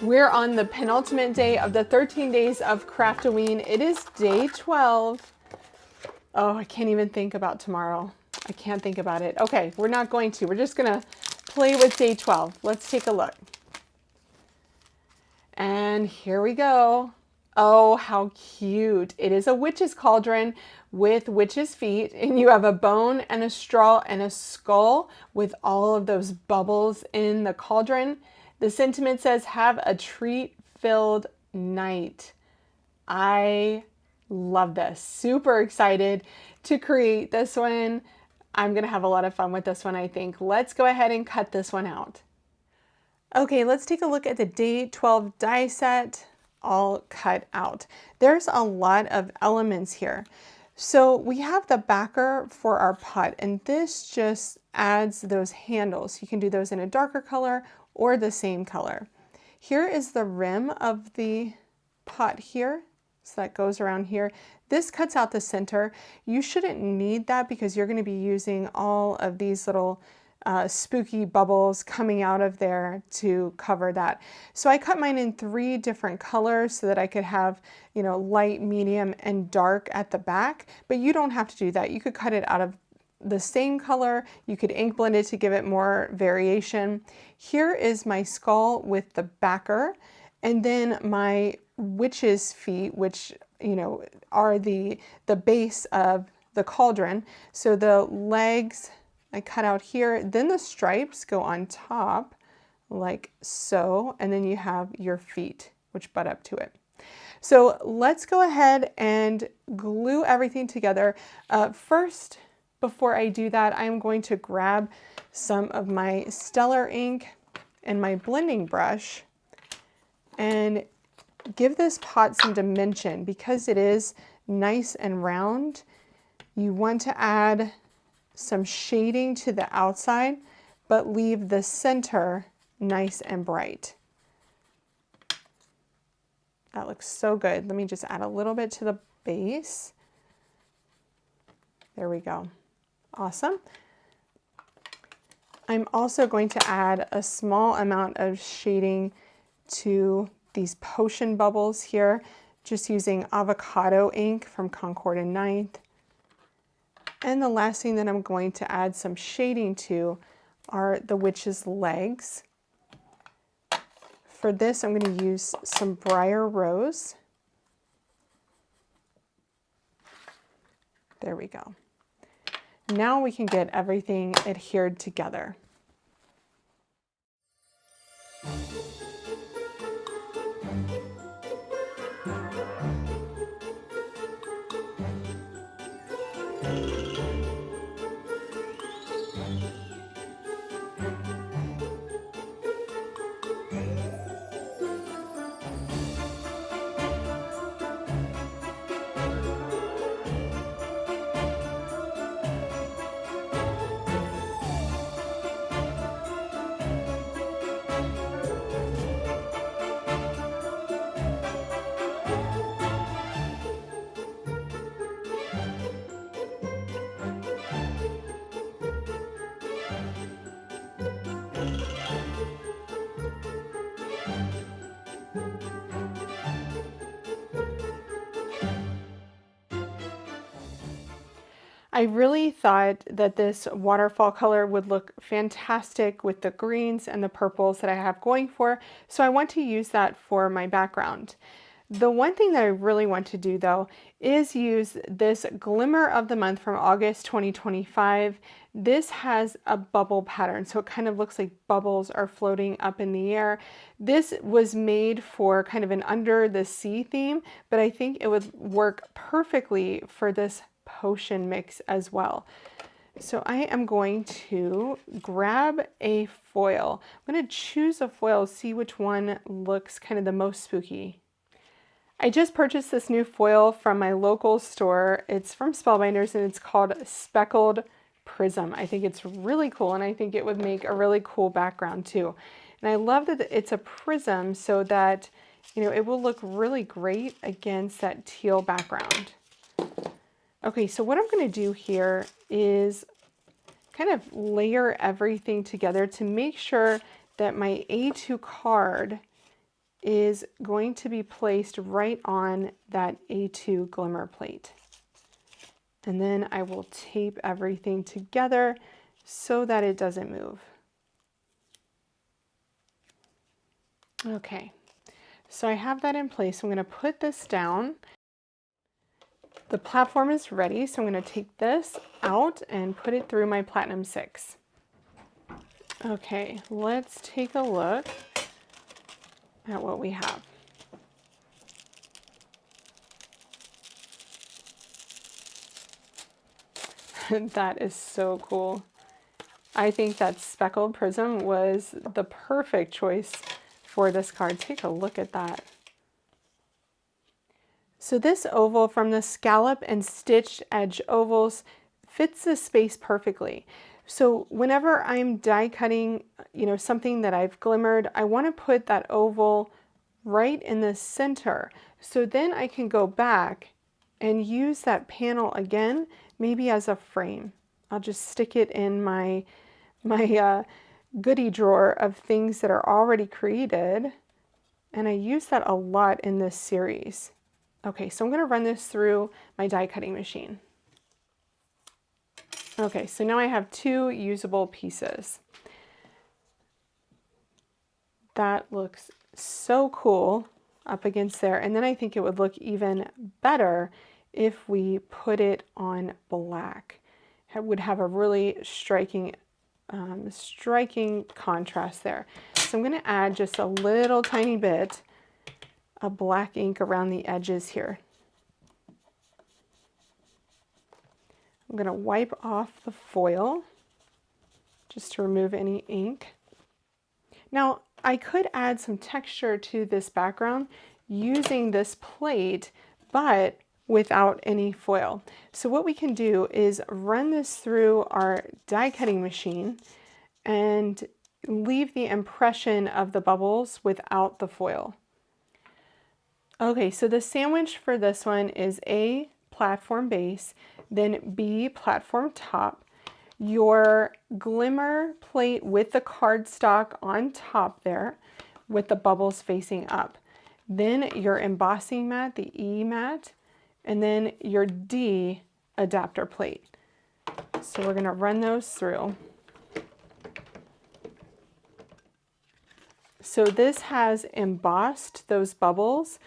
We're on the penultimate day of the 13 days of Craftoween. It is day 12. Oh, I can't even think about tomorrow. I can't think about it. Okay, we're not going to. We're just gonna play with day 12. Let's take a look. And here we go. Oh, how cute. It is a witch's cauldron with witch's feet, and you have a bone and a straw and a skull with all of those bubbles in the cauldron. The sentiment says, have a treat-filled night. I love this. Super excited to create this one. I'm gonna have a lot of fun with this one, I think. Let's go ahead and cut this one out. Okay, let's take a look at the day 12 die set all cut out. There's a lot of elements here. So we have the backer for our pot, and this just adds those handles. You can do those in a darker color or the same color. Here is the rim of the pot here. So that goes around here. This cuts out the center. You shouldn't need that because you're going to be using all of these little spooky bubbles coming out of there to cover that. So I cut mine in 3 different colors so that I could have, you know, light, medium, and dark at the back, but you don't have to do that. You could cut it out of the same color. You could ink blend it to give it more variation. Here is my skull with the backer, and then my witch's feet, which, you know, are the base of the cauldron. So the legs I cut out here, then the stripes go on top like so, and then you have your feet, which butt up to it. So let's go ahead and glue everything together. First, before I do that, I'm going to grab some of my Stellar ink and my blending brush and give this pot some dimension. Because it is nice and round, you want to add some shading to the outside, but leave the center nice and bright. That looks so good. Let me just add a little bit to the base. There we go. Awesome. I'm also going to add a small amount of shading to these potion bubbles here, just using avocado ink from Concord and Ninth. And the last thing that I'm going to add some shading to are the witch's legs. For this, I'm going to use some Briar Rose. There we go. Now we can get everything adhered together. I really thought that this waterfall color would look fantastic with the greens and the purples that I have going for, so I want to use that for my background. The one thing that I really want to do though is use this Glimmer of the Month from August 2025. This has a bubble pattern, so it kind of looks like bubbles are floating up in the air. This was made for kind of an under the sea theme, but I think it would work perfectly for this potion mix as well. So I am going to grab a foil. I'm going to choose a foil, see which one looks kind of the most spooky. I just purchased this new foil from my local store. It's from Spellbinders and it's called Speckled Prism. I think it's really cool, and I think it would make a really cool background too. And I love that it's a prism so that, you know, it will look really great against that teal background. Okay, so what I'm going to do here is kind of layer everything together to make sure that my A2 card is going to be placed right on that A2 glimmer plate. And then I will tape everything together so that it doesn't move. Okay, so I have that in place. I'm going to put this down. The platform is ready, so I'm going to take this out and put it through my Platinum 6. Okay, let's take a look at what we have. That is so cool. I think that speckled prism was the perfect choice for this card. Take a look at that. So this oval from the Scallop and Stitched Edge ovals fits the space perfectly. So whenever I'm die cutting, something that I've glimmered, I want to put that oval right in the center. So then I can go back and use that panel again, maybe as a frame. I'll just stick it in my goodie drawer of things that are already created. And I use that a lot in this series. Okay, so I'm going to run this through my die cutting machine. Okay, so now I have 2 usable pieces. That looks so cool up against there. And then I think it would look even better if we put it on black. It would have a really striking contrast there. So I'm going to add just a little tiny bit of black ink around the edges here. I'm going to wipe off the foil just to remove any ink. Now, I could add some texture to this background using this plate, but without any foil. So what we can do is run this through our die cutting machine and leave the impression of the bubbles without the foil. Okay, so the sandwich for this one is A, platform base, then B, platform top, your glimmer plate with the cardstock on top there with the bubbles facing up, then your embossing mat, the E mat, and then your D adapter plate. So we're going to run those through. So this has embossed those bubbles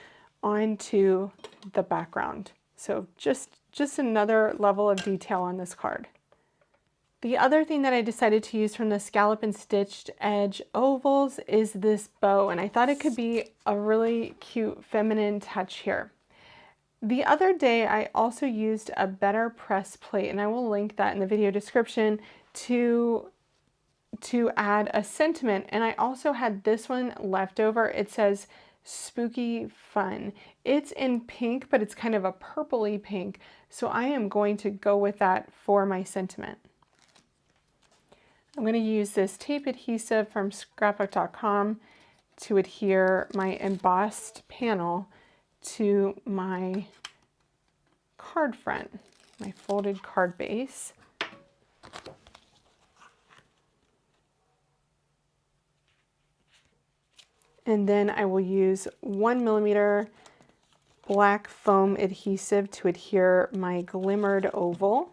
onto the background. So just another level of detail on this card. The other thing that I decided to use from the Scallop and Stitched Edge ovals is this bow, and I thought it could be a really cute feminine touch here. The other day I also used a better press plate, and I will link that in the video description, to add a sentiment, and I also had this one left over. It says spooky fun. It's in pink, but it's kind of a purpley pink, so I am going to go with that for my sentiment. I'm going to use this tape adhesive from scrapbook.com to adhere my embossed panel to my card front, my folded card base. And then I will use 1mm black foam adhesive to adhere my glimmered oval.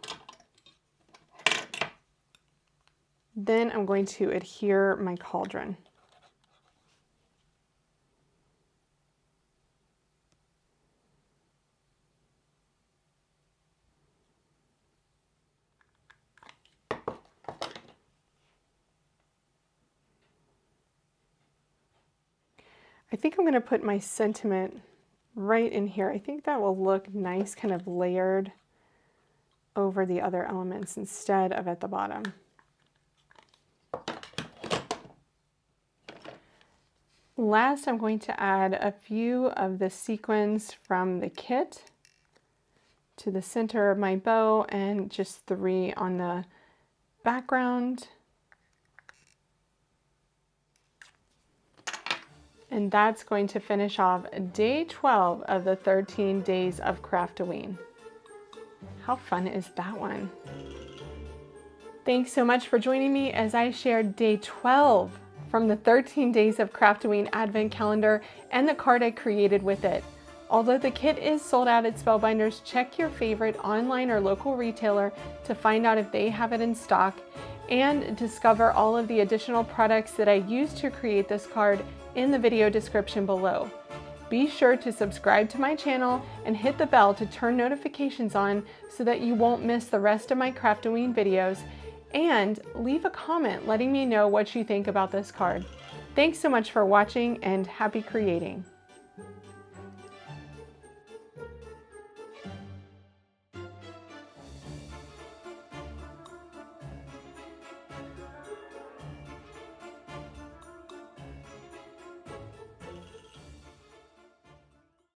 Then I'm going to adhere my cauldron. I think I'm going to put my sentiment right in here. I think that will look nice, kind of layered over the other elements instead of at the bottom. Last, I'm going to add a few of the sequins from the kit to the center of my bow and just 3 on the background. And that's going to finish off day 12 of the 13 days of Craftoween. How fun is that one? Thanks so much for joining me as I shared day 12 from the 13 Days of Craftoween Advent Calendar and the card I created with it. Although the kit is sold out at Spellbinders, check your favorite online or local retailer to find out if they have it in stock and discover all of the additional products that I used to create this card in the video description below. Be sure to subscribe to my channel and hit the bell to turn notifications on so that you won't miss the rest of my Craftoween videos, and leave a comment letting me know what you think about this card. Thanks so much for watching and happy creating!